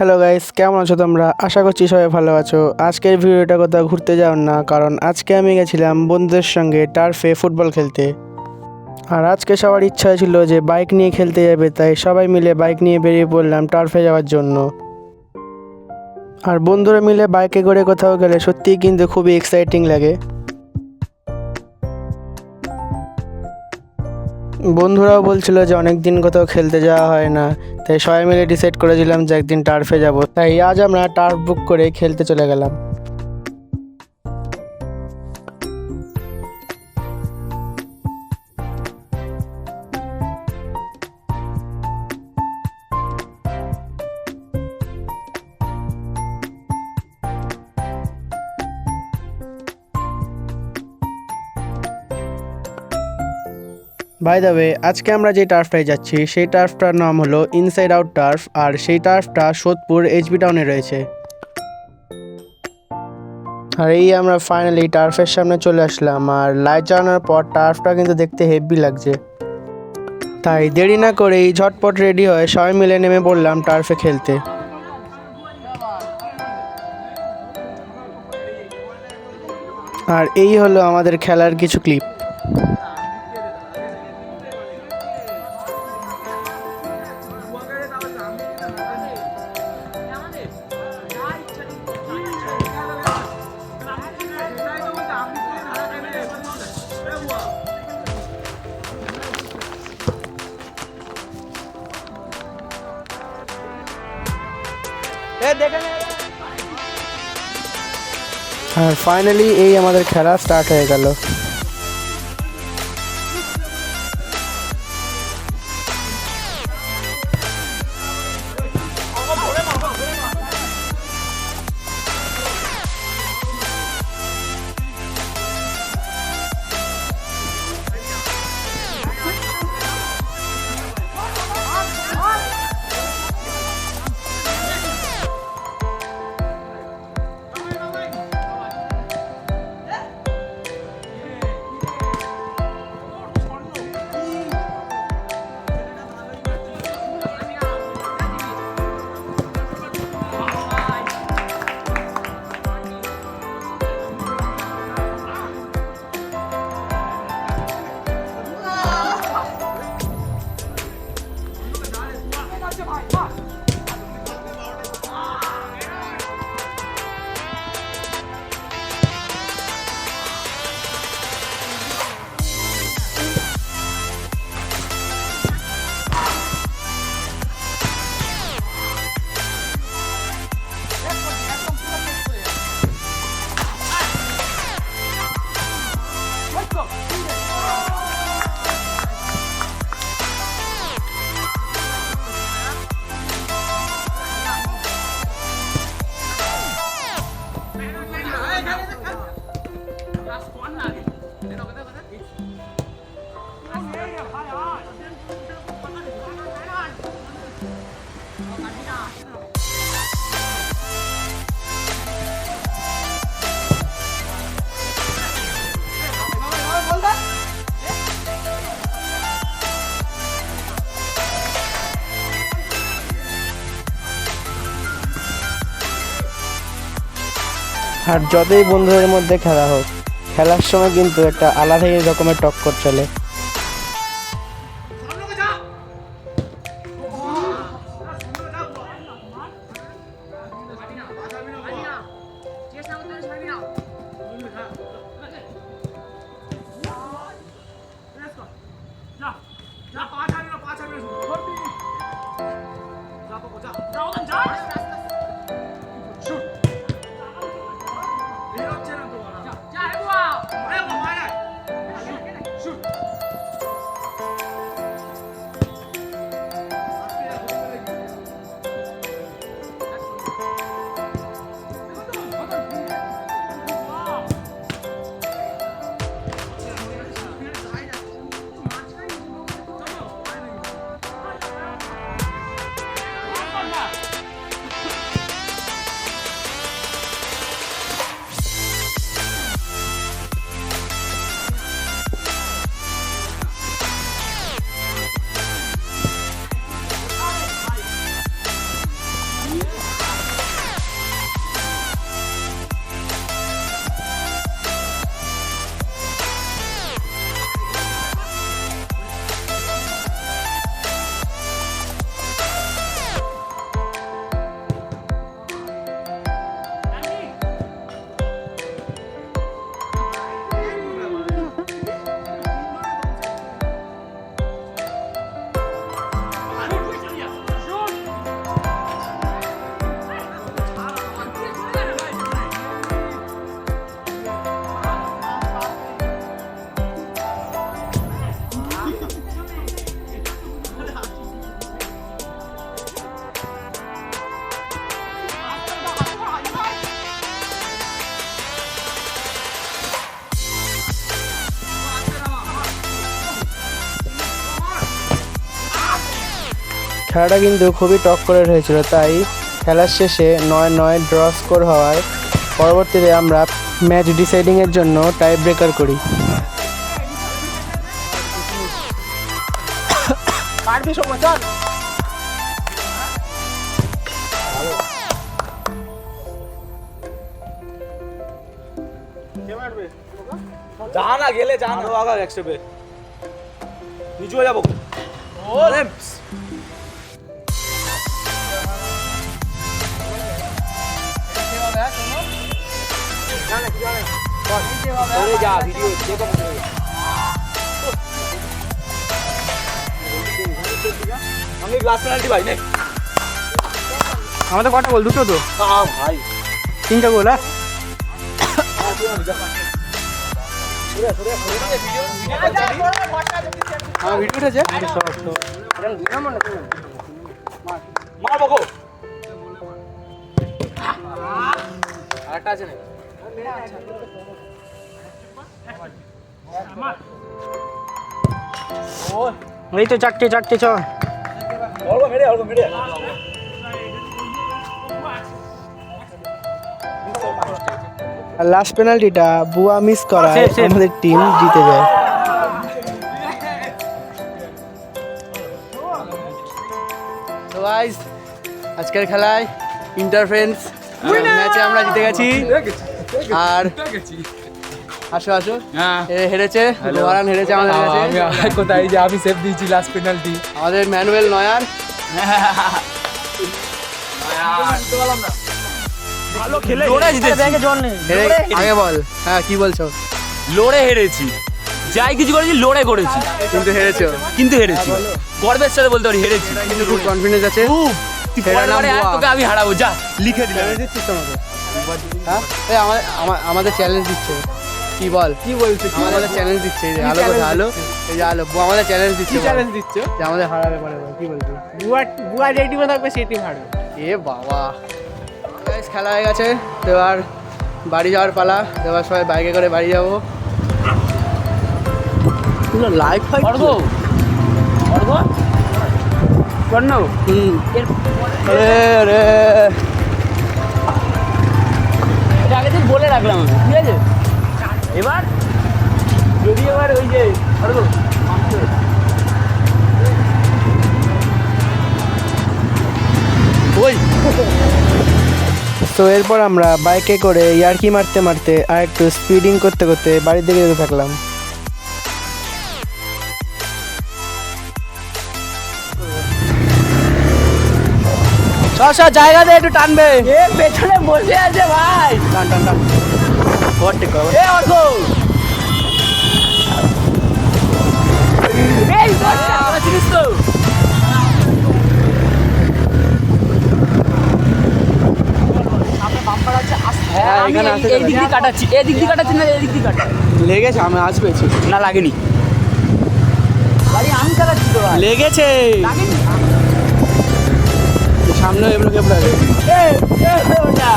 Hello guys, কেমন আছো তোমরা? আশা করছি সবাই ভালো আছো। আজকের ভিডিওটা কোথাও ঘুরতে যাও না, কারণ আজকে আমি গেছিলাম বন্ধুদের সঙ্গে টার্ফে ফুটবল খেলতে। আর আজকে সবার ইচ্ছা ছিল যে বাইক নিয়ে খেলতে যাবে, তাই সবাই মিলে বাইক নিয়ে বেরিয়ে পড়লাম টার্ফে যাওয়ার জন্য। আর বন্ধুরা মিলে বাইকে করে কোথাও গেলে সত্যিই কিন্তু খুবই এক্সাইটিং লাগে। বন্ধুরাও বলছিল যে অনেক দিন কোথাও খেলতে যাওয়া হয় না, তাই সবাই মিলে ডিসাইড করেছিলাম যে একদিন টার্ফে যাব। তাই আজ আমরা টার্ফ বুক করে খেলতে চলে গেলাম। বাই দ্য ওয়ে, আজকে আমরা যে টার্ফটায় যাচ্ছি সেই টার্ফটার নাম হলো ইনসাইড আউট টার্ফ, আর সেই টার্ফটা সোদপুর এইচবি টাউনে রয়েছে। আর এই আমরা ফাইনালি টার্ফের সামনে চলে আসলাম, আর লাইট জ্বালানোর পর টার্ফটা কিন্তু দেখতে হেভি লাগছে। তাই দেরি না করেই ঝটপট রেডি হয়ে সবাই মিলে নেমে পড়লাম টার্ফে খেলতে। আর এই হলো আমাদের খেলার কিছু ক্লিপ। আর ফাইনালি এই আমাদের খেলা স্টার্ট হয়ে গেল। আর যতই বন্ধুদের মধ্যে খেলা হোক, খেলার সময় কিন্তু একটা আলাদাই রকমের টক্কর চলে। খেলাটা কিন্তু খুবই টক্করের হয়েছিল, তাই খেলার শেষে 9-9 ড্র স্কোর হওয়ায় পরবর্তীতে আমরা ম্যাচ ডিসাইডিংয়ের জন্য টাই ব্রেকার করি। জানা গেলে জানা আগা একসাথে নিচু হয়ে যাবো। যা ভিডিও আমি গ্লাস পেনাল্টি ভাই নেই। আমাদের কটা গোল? দুটো তো ভাই 3টা গোল। হ্যাঁ ভিডিও উঠেছে মার বকো আরেকটা আছে না এই তো চারটে চ। অল্প মেরে আর লাস্ট পেনাল্টিটা বুয়া মিস করায় আমাদের টিম জিতে যায়। তো গাইস, আজকের খেলায় ইন্টারফারেন্স ম্যাচে আমরা জিতে গেছি। আর আসো এ হেরেছে, ওয়ারান হেরেছে আমাদের কাছে। কোথায় যে আমি সেভ দিয়েছি লাস্ট পেনাল্টি। আমাদের ম্যানুয়েল নয়ার ভালো খেলে আগে বল। হ্যাঁ কি বলছো? লড়ে হেরেছি, যাই কিছু করেছি লড়ে করেছি, কিন্তু হেরেছো। কিন্তু হেরেছি। গর্বের সাথে বলতে পারি হেরেছি। কিন্তু খুব কনফিডেন্স আছে। তুই হেরে পরের নাম বারে আর বুয়া। তোকে আমি হারাবো, যা লিখে দিলাম। দিচ্ছিস তোমাকে? হ্যাঁ এই আমাদের চ্যালেঞ্জ দিচ্ছে। কি বল? কি বলছো? আমাদের চ্যালেঞ্জ দিচ্ছে। এই যে আলো কোথায়? আলো এই যে আলো বুয়া আমাদের চ্যালেঞ্জ দিচ্ছে। চ্যালেঞ্জ দিচ্ছে যে আমাদের হারাবে পারে। কি বলছো? বুয়া যে টিমে থাকবে সেই টিম হারবে। এ বাবা, গাইস খেলা হয়ে গেছে। তো এবার বাড়ি যাওয়ার পালা। এবার সবাই বাইকে করে বাড়ি যাবো। লাইভ ফাইট অর্ঘ কর্ণ রে এটা আগে থেকে বলে রাখলাম আমি, ঠিক আছে? এবার যদি এবার ওই যে অর্ঘ ওই তো এরপর আমরা বাইকে করে ইয়ার্কি মারতে মারতে আর একটু স্পিডিং করতে করতে বাড়ির দিকে যেতে থাকলাম। জায়গা দিয়ে একটু টানবে। পেছনে বসে আছে ভাই। টান ওভারটেক করো। এ অর্ঘ এই আমরা চিনিস তো? হ্যাঁ, এখানে আসতে এই দিক দিয়ে কাটাচ্ছি, এই দিক দিয়ে কাটাচ্ছি না এই দিক দিয়ে কাটা। লেগেছে, আমি আজ পেয়েছি। না লাগেনি, বাড়ি আমি চালাচ্ছি তো ভাই। লেগেছে লাগেনি। সামনে এমনি কেপড়া রে। ওটা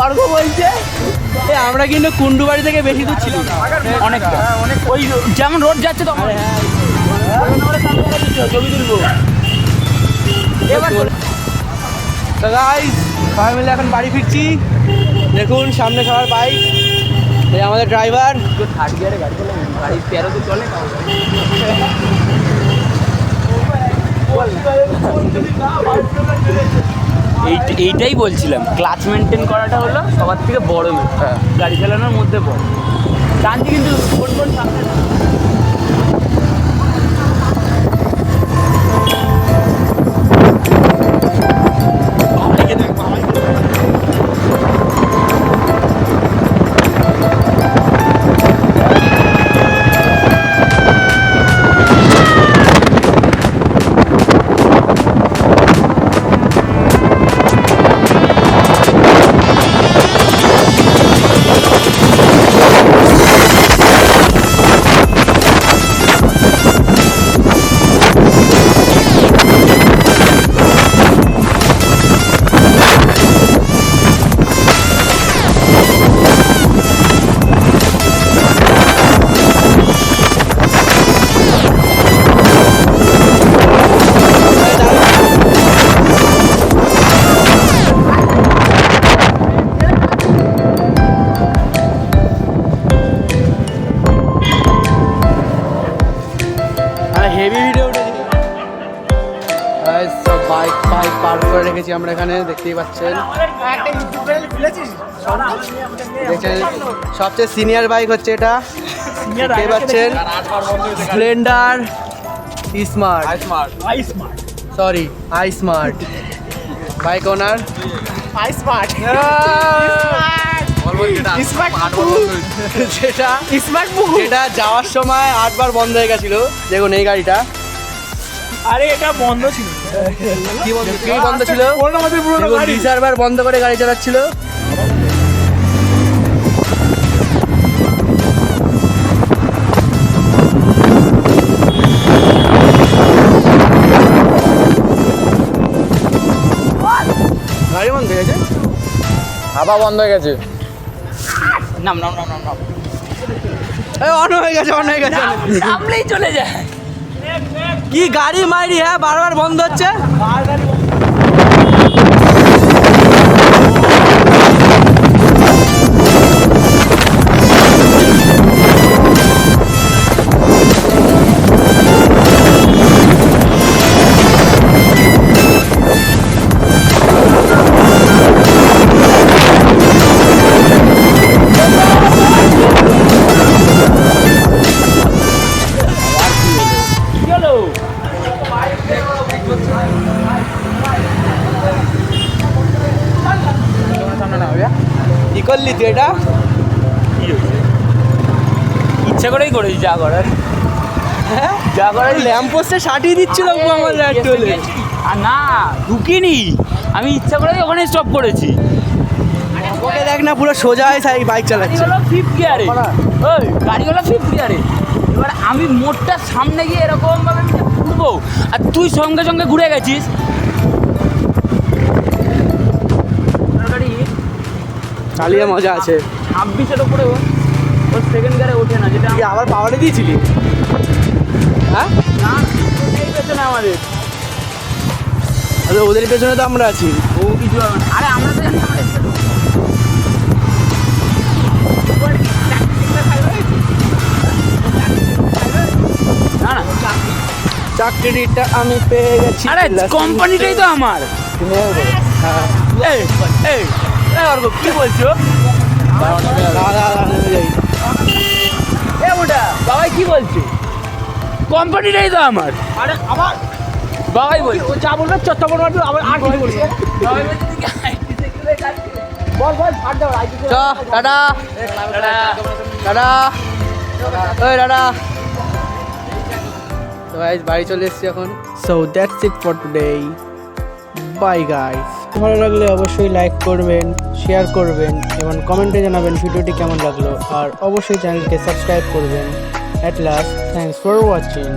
অর্ঘ বলছে আমরা কিন্তু কুন্ডু বাড়ি থেকে বেশি দূর ছিলাম না। অনেকটা, ওই যেমন রোড যাচ্ছে তখন ছবি তুলবো। এবার তো গাইস সবাই মিলে এখন বাড়ি ফিরছি। দেখুন সামনে সবার বাইক, এই আমাদের ড্রাইভার। থার্ড গিয়ারে গাড়ি চলে, গাড়ি 13 চলে। এইটাই বলছিলাম, ক্লাচ মেনটেন করাটা হলো সবার থেকে বড় গাড়ি চালানোর মধ্যে বড়। টানছি কিন্তু কোন সামনে না। বাইক বাইক পার্ক করে রেখেছি আমরা এখানে, দেখতেই পাচ্ছেন। দেখছেন সবচেয়ে সিনিয়র বাইক হচ্ছে এটা, দেখতেই পাচ্ছেন। Splendor smart, sorry I smart bike owner যেটা যাওয়ার সময় 8 বার বন্ধ হয়ে গেছিল। দেখুন এই গাড়িটা, আরে এটা বন্ধ ছিল, কি বন্ধ ছিল? আমাদের পুরোনো গাড়ি। 2-4 বার বন্ধ করে গাড়ি চালাচ্ছিল। গাড়ি বন্ধ হয়ে গেছে, হাওয়া বন্ধ হয়ে গেছে। নাম নাম নাম নাম নাম অন হয়ে গেছে, অন হয়ে গেছে। নামলেই চলে যায়। কি গাড়ি মাইরি, হ্যাঁ বারবার বন্ধ হচ্ছে। চলো কি করলি তুই এটা? ইচ্ছা করেই করেছি, যা করার যা করার। ল্যাম্প পোস্টে সাটিয়ে দিচ্ছিল আমার লাইট হলে। আর না ঢুকিনি, আমি ইচ্ছা করেই ওখানে স্টপ করেছি। ওকে দেখ না, পুরো সোজা হয়ে বাইক চালাচ্ছে। গাড়ি হলো ফিফথ গিয়ারে, ওই গাড়ি হলো ফিফথ গিয়ারে। এবার আমি মোড়টার সামনে গিয়ে এরকম ভাবে ঘুরবো, আর তুই সঙ্গে সঙ্গে ঘুরে গেছিস। গাড়ি চালিয়ে মজা আছে। 26-এর ওপরে ওর সেকেন্ড গিয়ারে ওঠে না, যেটা তুই আবার পাওয়ারে দিয়েছিলি? হ্যাঁ, না ওটাই পেছনে আমাদের। আরে ওদের পেছনে তো আমরা আছি। ও কিছু হবে না। আরে আমরা তো জানি আমরা এসে দেবো। না না, চাকরিটা আমি পেয়ে গেছি। আরে কোম্পানিটাই তো আমার। হ্যাঁ, এই এই এই অর্ক, কি বলছো? এ ওটা বাবাই কি বলছে? কোম্পানিটাই তো আমার। আরে আবার বাবাই বলছে, ও যা বলবে চর্চা করবো, আবার আর কিছু বলবি না। বাবাই বলছে তুই কি IT সেক্টরে কাজ করিস? বল বল ছাড় দাও আইটি। চ টাটা টাটা, ওই টাটা। তো গাইস বাড়ি চলে এসেছি এখন। So that's it for today, bye guys. ভালো লাগলে অবশ্যই লাইক করবেন, শেয়ার করবেন এবং কমেন্টে জানাবেন ভিডিওটি কেমন লাগলো। আর অবশ্যই চ্যানেলকে সাবস্ক্রাইব করবেন। At last, thanks for watching.